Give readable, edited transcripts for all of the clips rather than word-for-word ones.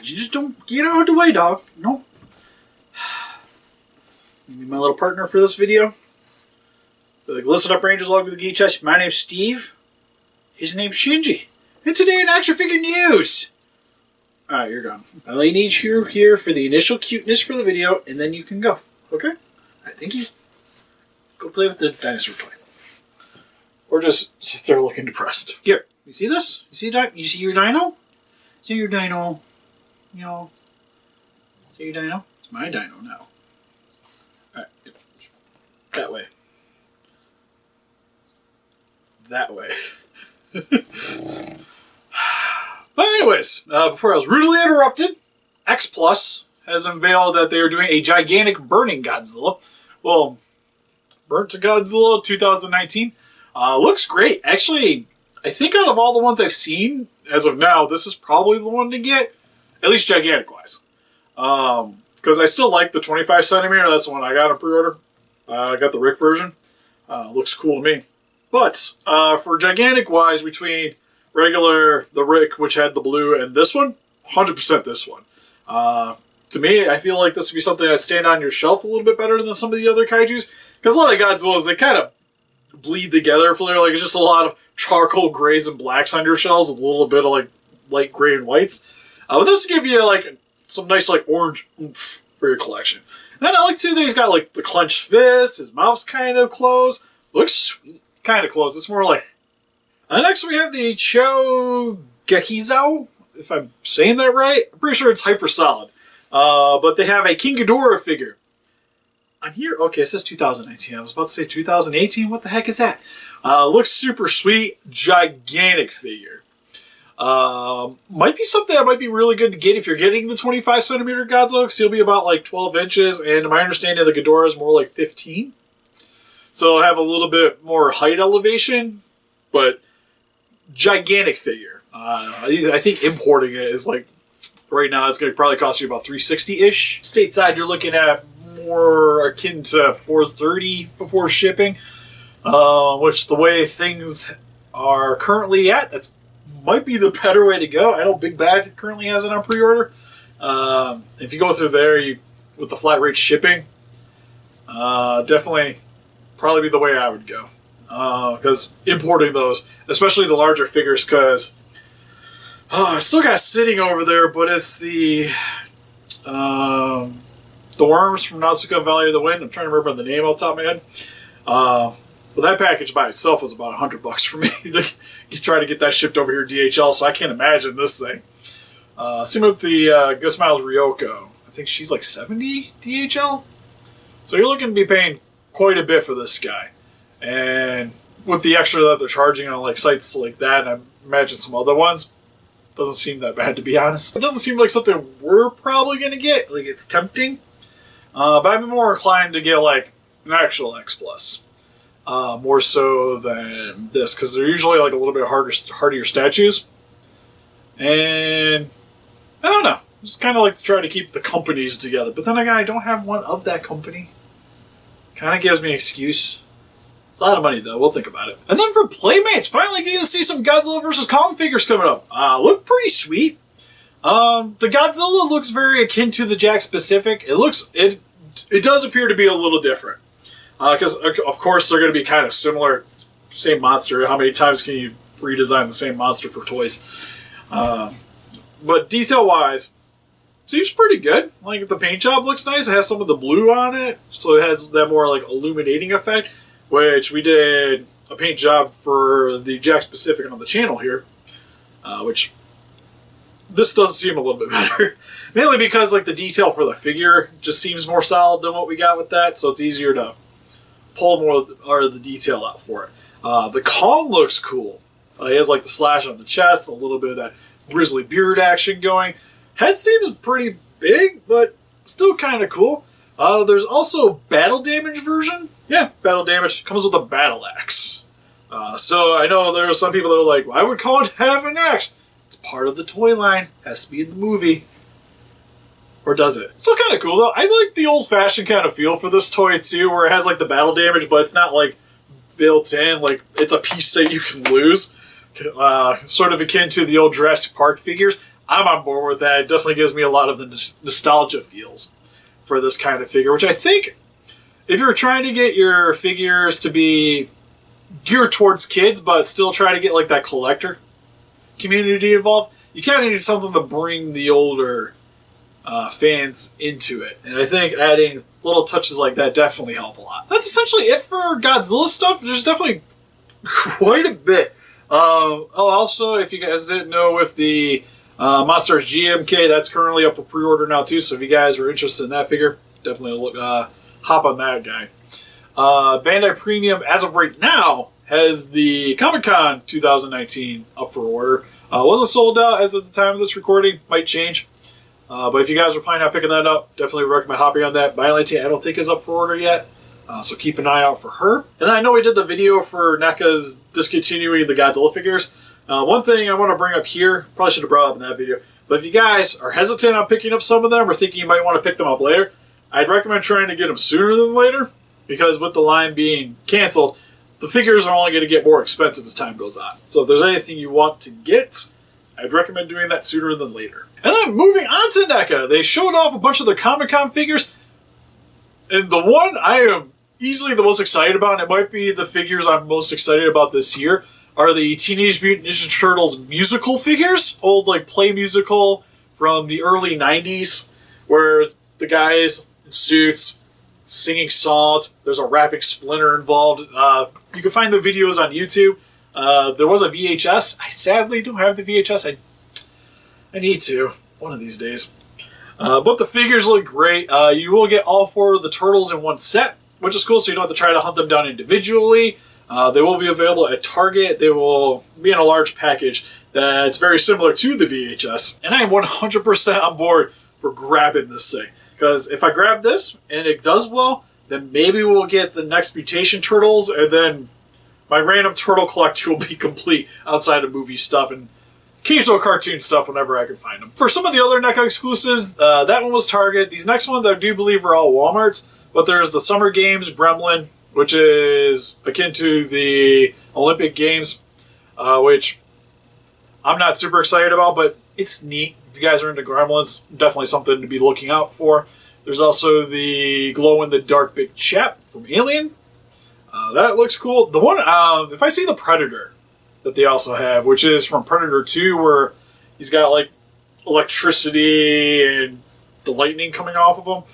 You just don't get out of the way, dog. Nope. You be my little partner for this video. Like, listen up, Rangers, log with the Geek Chest. My name's Steve. His name's Shinji. And today in action figure news. Alright, you're gone. I only need you here for the initial cuteness for the video, and then you can go. Okay? Alright, thank you. Go play with the dinosaur toy. Or just sit there looking depressed. Here, you see this? You see your dino? See your dino? You know. See your dino? It's my dino now. Alright. That way. That way. But anyways, before I was rudely interrupted, X Plus has unveiled that they are doing a gigantic burning Godzilla. Well, Burnt to Godzilla 2019. Looks great. Actually, I think out of all the ones I've seen, as of now, this is probably the one to get. At least gigantic-wise. Because I still like the 25 centimeter. That's the one I got on pre-order. I got the Rick version. Looks cool to me. But for gigantic-wise, between regular, the Rick, which had the blue, and this one, 100% this one. To me, I feel like this would be something that'd stand on your shelf a little bit better than some of the other kaijus. Because a lot of Godzillas, they kind of bleed together for like it's just a lot of charcoal grays and blacks on your shelves with a little bit of like light gray and whites. But this will give you like some nice like orange oomph for your collection. And then I like too that he's got like the clenched fist, his mouth's kind of closed. Looks sweet. Kind of closed. It's more like... next we have the Chogekizo, if I'm saying that right. I'm pretty sure it's hyper solid. But they have a King Ghidorah figure. On here, okay, it says 2019. I was about to say 2018. What the heck is that? Looks super sweet. Gigantic figure. Might be something that might be really good to get if you're getting the 25 centimeter Godzilla, because he'll be about like 12 inches. And my understanding of the Ghidorah is more like 15. So it'll have a little bit more height elevation. But gigantic figure. I think importing it is like, right now it's going to probably cost you about $360-ish. Stateside, you're looking at more akin to $430 before shipping. Which the way things are currently at, that's might be the better way to go. I know Big Bad currently has it on pre-order. If you go through there with the flat rate shipping, definitely probably be the way I would go. Because importing those, especially the larger figures, because I still got sitting over there, but it's the worms from Nausicaa Valley of the Wind. I'm trying to remember the name off the top of my head. But that package by itself was about $100 for me to try to get that shipped over here DHL, so I can't imagine this thing. Same with the Gus Miles Ryoko. I think she's like $70 DHL. So you're looking to be paying quite a bit for this guy. And with the extra that they're charging on like sites like that, and I imagine some other ones, doesn't seem that bad, to be honest. It doesn't seem like something we're probably going to get. Like, it's tempting. But I'm more inclined to get like an actual X Plus. More so than this, because they're usually like a little bit hardier statues. And I don't know. Just kind of like to try to keep the companies together. But then again, I don't have one of that company. Kind of gives me an excuse. It's a lot of money, though. We'll think about it. And then for Playmates, finally getting to see some Godzilla vs. Kong figures coming up. Look pretty sweet. The Godzilla looks very akin to the Jakks Pacific. It does appear to be a little different. Because, of course, they're going to be kind of similar. Same monster. How many times can you redesign the same monster for toys? But detail-wise, seems pretty good. Like, the paint job looks nice. It has some of the blue on it, so it has that more, like, illuminating effect, which we did a paint job for the Jakks Pacific on the channel here, which this does seem a little bit better. Mainly because, like, the detail for the figure just seems more solid than what we got with that, so it's easier to pull more of the detail out for it. The Kong looks cool. He has, like, the slash on the chest, a little bit of that grizzly beard action going. Head seems pretty big, but still kind of cool. There's also battle damage version. Yeah, battle damage comes with a battle axe. So I know there are some people that are like, why would Kong have an axe? It's part of the toy line. Has to be in the movie. Or does it? Still kind of cool, though. I like the old-fashioned kind of feel for this toy, too, where it has, like, the battle damage, but it's not, like, built in. Like, it's a piece that you can lose. Sort of akin to the old Jurassic Park figures. I'm on board with that. It definitely gives me a lot of the nostalgia feels for this kind of figure, which I think if you're trying to get your figures to be geared towards kids, but still try to get like that collector community involved, you kind of need something to bring the older fans into it. And I think adding little touches like that definitely help a lot. That's essentially it for Godzilla stuff. There's definitely quite a bit. Also, if you guys didn't know, with the Monsters GvK, that's currently up for pre-order now too. So if you guys are interested in that figure, definitely look, hop on that guy. Bandai Premium, as of right now, has the Comic-Con 2019 up for order. Wasn't sold out as of the time of this recording. Might change. But if you guys are planning on picking that up, definitely recommend hopping on that. Valentine, I don't think is up for order yet. So keep an eye out for her. And then I know we did the video for NECA's discontinuing the Godzilla figures. One thing I want to bring up here, probably should have brought up in that video, but if you guys are hesitant on picking up some of them or thinking you might want to pick them up later, I'd recommend trying to get them sooner than later, because with the line being canceled, the figures are only going to get more expensive as time goes on. So if there's anything you want to get, I'd recommend doing that sooner than later. And then moving on to NECA, they showed off a bunch of their Comic-Con figures. And the one I am easily the most excited about, and it might be the figures I'm most excited about this year, are the Teenage Mutant Ninja Turtles musical figures. Old like play musical from the early 90s, where the guys in suits singing songs. There's a rapping Splinter involved. You can find the videos on YouTube. There was a VHS. I sadly don't have the VHS. I need to one of these days. But the figures look great. You will get all 4 of the turtles in one set, which is cool, so you don't have to try to hunt them down individually. They will be available at Target. They will be in a large package that's very similar to the VHS. And I am 100% on board for grabbing this thing. Because if I grab this and it does well, then maybe we'll get the next Mutation Turtles, and then my random turtle collection will be complete outside of movie stuff and occasional cartoon stuff whenever I can find them. For some of the other NECA exclusives, that one was Target. These next ones I do believe are all Walmart's. But there's the Summer Games Gremlin, which is akin to the Olympic Games, which I'm not super excited about, but it's neat. If you guys are into Gremlins, definitely something to be looking out for. There's also the glow-in-the-dark Big Chap from Alien. That looks cool. The one, if I see the Predator that they also have, which is from Predator 2, where he's got like electricity and the lightning coming off of him.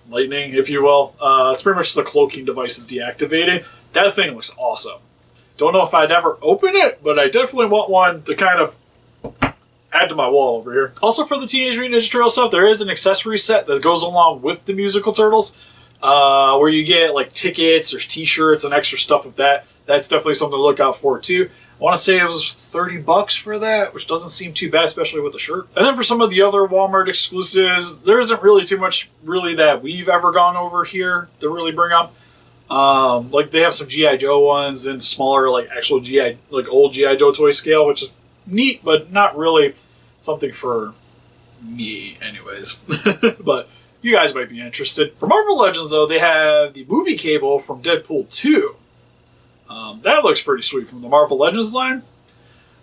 Lightning, if you will. It's pretty much the cloaking device is deactivated. That thing looks awesome. Don't know if I'd ever open it, but I definitely want one to kind of add to my wall over here. Also for the Teenage Mutant Ninja Turtle stuff, there is an accessory set that goes along with the musical Turtles, where you get like tickets or t-shirts and extra stuff with that. That's definitely something to look out for too. I want to say it was $30 for that, which doesn't seem too bad, especially with the shirt. And then for some of the other Walmart exclusives, there isn't really too much really that we've ever gone over here to really bring up. Like they have some G.I. Joe ones and smaller, like actual G.I. like old G.I. Joe toy scale, which is neat, but not really something for me anyways. But you guys might be interested. For Marvel Legends though, they have the movie cable from Deadpool 2. That looks pretty sweet from the Marvel Legends line.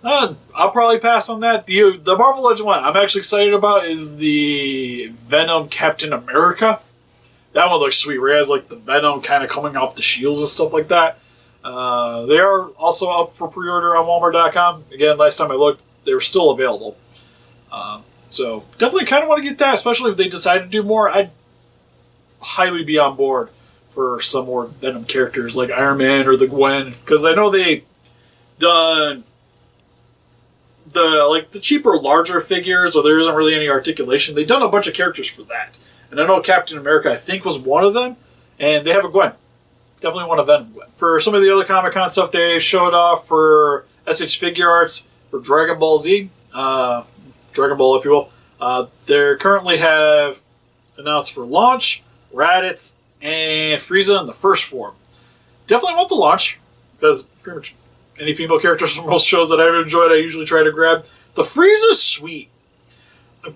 I'll probably pass on that. The Marvel Legends one I'm actually excited about is the Venom Captain America. That one looks sweet, where he has like the Venom kind of coming off the shield and stuff like that. They are also up for pre-order on Walmart.com. Again, last time I looked, they were still available. So definitely kind of want to get that, especially if they decide to do more. I'd highly be on board for some more Venom characters like Iron Man or the Gwen, because I know they done the cheaper, larger figures, or there isn't really any articulation. They've done a bunch of characters for that, and I know Captain America I think was one of them, and they have a Gwen. Definitely want a Venom Gwen. For some of the other Comic-Con stuff, they showed off for SH Figure Arts for Dragon Ball Z, Dragon Ball if you will. They currently have announced for launch Raditz and Frieza in the first form. Definitely want the launch, because pretty much any female characters from most shows that I've enjoyed, I usually try to grab. The Frieza's sweet. I'm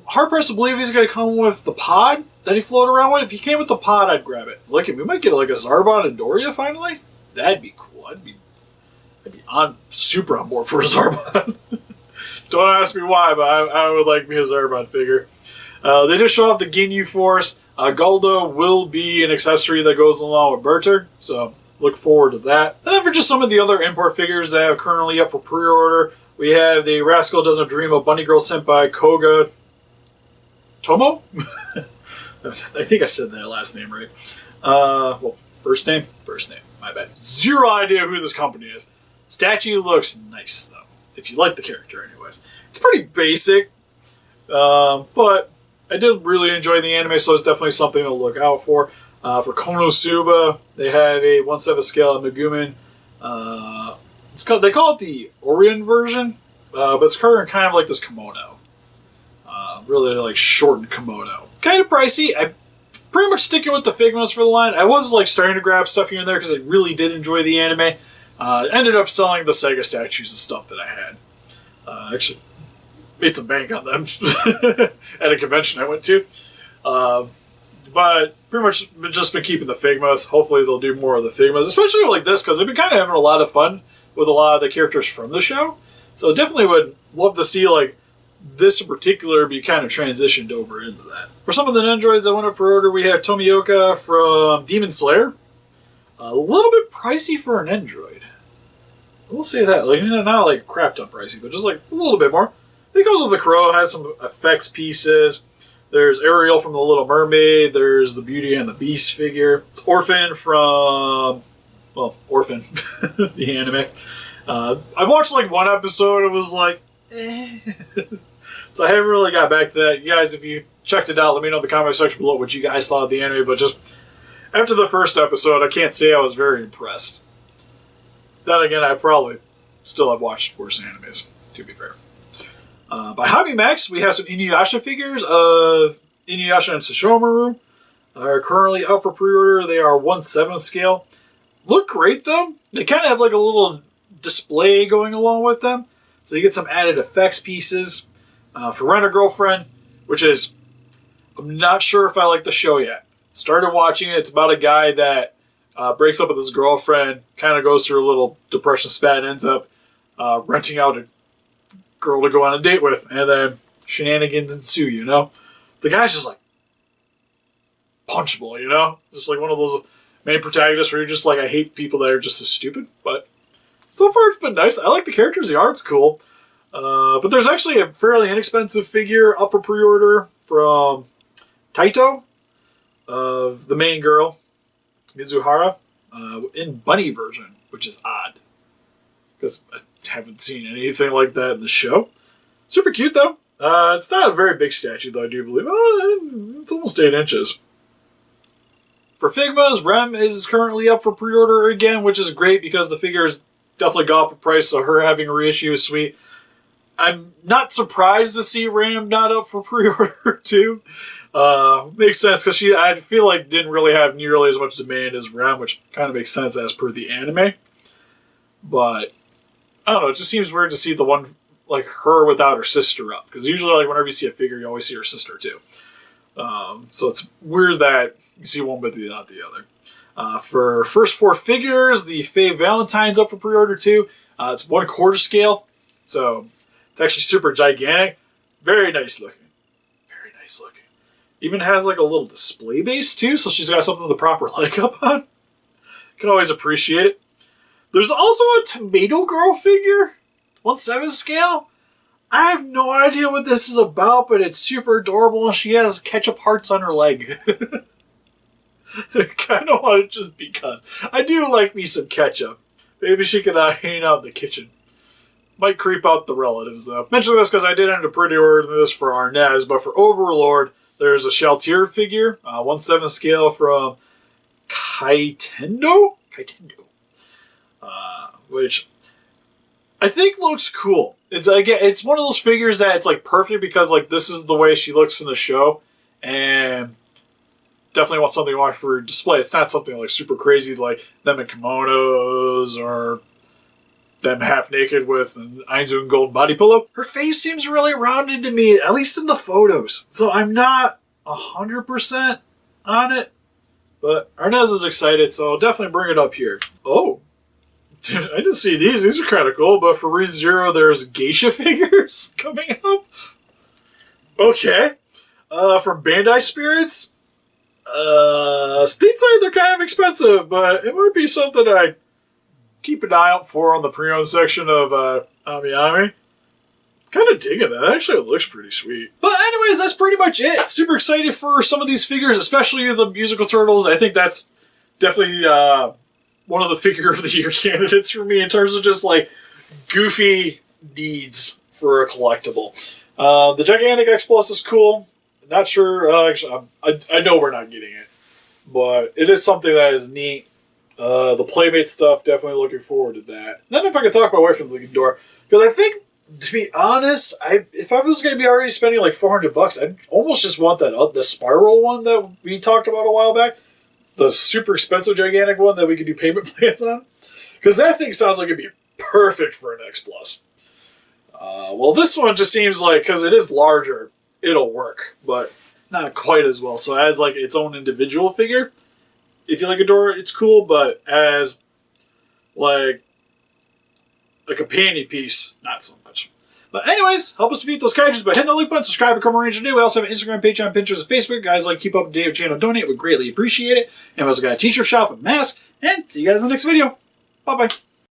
hard-pressed to believe he's going to come with the pod that he floated around with. If he came with the pod, I'd grab it. Look, we might get like a Zarbon and Doria finally. That'd be cool. I'd be super on board for a Zarbon. Don't ask me why, but I would like me a Zarbon figure. They just show off the Ginyu Force. Guldo will be an accessory that goes along with Berter, so look forward to that. And then for just some of the other import figures that are currently up for pre-order, we have the Rascal Doesn't Dream of Bunny Girl Senpai Koga Tomo? I think I said that last name right. Well, first name? First name. My bad. Zero idea who this company is. Statue looks nice, though. If you like the character, anyways. It's pretty basic, but I did really enjoy the anime, so it's definitely something to look out for. For Konosuba, they have a 1/7 scale Megumin. They call it the Orion version, but it's kind of like this kimono. Really like shortened kimono. Kind of pricey. I'm pretty much sticking with the Figmas for the line. I was like starting to grab stuff here and there because I really did enjoy the anime. Ended up selling the Sega statues and stuff that I had. Actually, made some bank on them at a convention I went to. But pretty much just been keeping the Figmas. Hopefully they'll do more of the Figmas, especially like this, because they've been kind of having a lot of fun with a lot of the characters from the show. So definitely would love to see like this in particular be kind of transitioned over into that. For some of the Nindroids that went up for order, we have Tomioka from Demon Slayer. A little bit pricey for an Nindroid. We'll say that. Like, not like crap ton pricey, but just like a little bit more. It goes with the Crow, has some effects pieces. There's Ariel from The Little Mermaid. There's the Beauty and the Beast figure. It's Orphan from... Well, Orphan, the anime. I've watched like one episode. It was like, eh. So I haven't really got back to that. You guys, if you checked it out, let me know in the comment section below what you guys thought of the anime. But just after the first episode, I can't say I was very impressed. Then again, I probably still have watched worse animes, to be fair. By Hobby Max, we have some Inuyasha figures of Inuyasha and Sesshomaru. Are currently out for pre-order. They are 1/7 scale. Look great, though. They kind of have like a little display going along with them. So you get some added effects pieces. For Rent-A-Girlfriend, which is... I'm not sure if I like the show yet. Started watching it. It's about a guy that breaks up with his girlfriend, kind of goes through a little depression spat, and ends up renting out a girl to go on a date with. And then shenanigans ensue, you know? The guy's just like punchable, you know? Just like one of those main protagonists where you're just like, I hate people that are just as stupid. But so far it's been nice. I like the characters. The art's cool. But there's actually a fairly inexpensive figure up for pre-order from Taito of the main girl, Mizuhara, in bunny version, which is odd. Because I haven't seen anything like that in the show. Super cute, though. It's not a very big statue, though, I do believe. It's almost 8 inches. For Figmas, Rem is currently up for pre-order again, which is great because the figure is definitely gone up in price, so her having a reissue is sweet. I'm not surprised to see Ram not up for pre-order too. Makes sense because I feel like didn't really have nearly as much demand as Ram, which kind of makes sense as per the anime. But I don't know, it just seems weird to see the one like her without her sister up, because usually like whenever you see a figure, you always see her sister too. So it's weird that you see one but not the other. For first 4 figures, the Fae Valentine's up for pre-order too. It's 1/4 scale, so it's actually super gigantic. Very nice looking. Very nice looking. Even has like a little display base too, so she's got something to prop her leg up on. Can always appreciate it. There's also a Tomato Girl figure, 1/7 scale. I have no idea what this is about, but it's super adorable and she has ketchup hearts on her leg. I kind of want it just because. I do like me some ketchup. Maybe she could hang out in the kitchen. Might creep out the relatives, though. Mention this because I did end up pre-ordering this for Arnez, but for Overlord, there's a Shaltir figure, 1/7 scale from Kaitendo? Which I think looks cool. It's one of those figures that it's like perfect because like this is the way she looks in the show, and definitely want something you want for display. It's not something like super crazy like them in kimonos or them half naked with an Ainzun gold body pillow. Her face seems really rounded to me, at least in the photos. So I'm not 100% on it, but Arnez is excited, so I'll definitely bring it up here. Oh, I didn't see these. These are kind of cool, but for ReZero, there's geisha figures coming up. Okay. From Bandai Spirits. Stateside, they're kind of expensive, but it might be something I keep an eye out for on the pre-owned section of Ami. Kind of digging that. Actually, it looks pretty sweet. But anyways, that's pretty much it. Super excited for some of these figures, especially the musical turtles. I think that's definitely one of the figure of the year candidates for me in terms of just like goofy needs for a collectible. The gigantic X Plus is cool. Not sure. Actually, I know we're not getting it, but it is something that is neat. The Playmates stuff, definitely looking forward to that. Then if I could talk my way from the Ghidorah, because I think, to be honest, if I was going to be already spending like $400, I'd almost just want the spiral one that we talked about a while back. The super expensive gigantic one that we could do payment plans on. Because that thing sounds like it'd be perfect for an X Plus. Well, this one just seems like, because it is larger, it'll work, but not quite as well. So as like its own individual figure, if you like Ghidorah, it's cool, but as like a companion piece, not so much. But anyways, help us defeat those kaijus by hitting the like button, subscribe, become a ranger today. We also have an Instagram, Patreon, Pinterest, and Facebook. Guys, like keep up to date with channel, donate, would greatly appreciate it. And we also got a t-shirt shop, a mask, and see you guys in the next video. Bye-bye.